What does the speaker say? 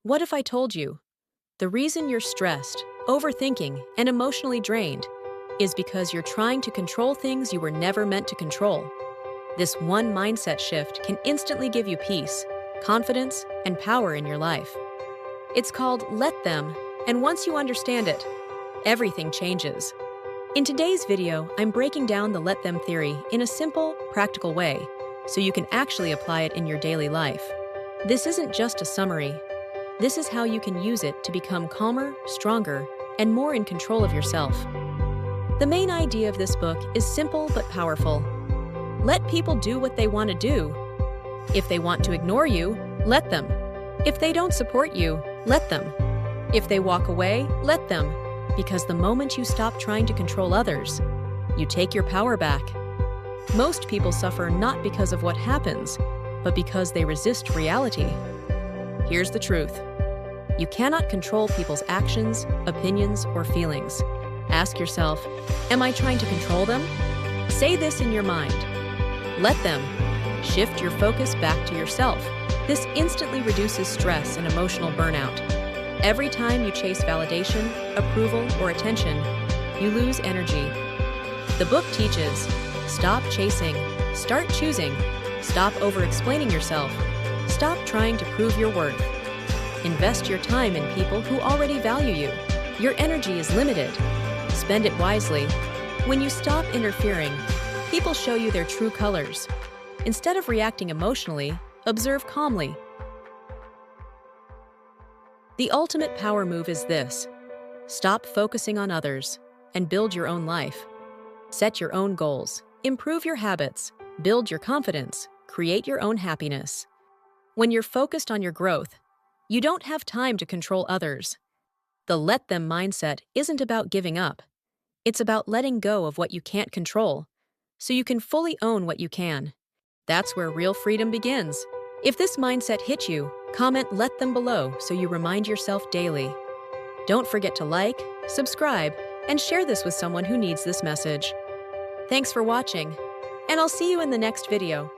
What if I told you the reason you're stressed, overthinking, and emotionally drained is because you're trying to control things you were never meant to control? This one mindset shift can instantly give you peace, confidence, and power in your life. It's called Let Them, and once you understand it, everything changes. In today's video, I'm breaking down the Let Them theory in a simple, practical way, so you can actually apply it in your daily life. This isn't just a summary. This is how you can use it to become calmer, stronger, and more in control of yourself. The main idea of this book is simple but powerful. Let people do what they want to do. If they want to ignore you, let them. If they don't support you, let them. If they walk away, let them. Because the moment you stop trying to control others, you take your power back. Most people suffer not because of what happens, but because they resist reality. Here's the truth. You cannot control people's actions, opinions, or feelings. Ask yourself, am I trying to control them? Say this in your mind. Let them. Shift your focus back to yourself. This instantly reduces stress and emotional burnout. Every time you chase validation, approval, or attention, you lose energy. The book teaches, stop chasing, start choosing, stop over-explaining yourself, stop trying to prove your worth. Invest your time in people who already value you. Your energy is limited. Spend it wisely. When you stop interfering, people show you their true colors. Instead of reacting emotionally, observe calmly. The ultimate power move is this. Stop focusing on others and build your own life. Set your own goals, improve your habits, build your confidence, create your own happiness. When you're focused on your growth, you don't have time to control others. The let them mindset isn't about giving up. It's about letting go of what you can't control, so you can fully own what you can. That's where real freedom begins. If this mindset hit you, comment "Let Them" below so you remind yourself daily. Don't forget to like, subscribe, and share this with someone who needs this message. Thanks for watching, and I'll see you in the next video.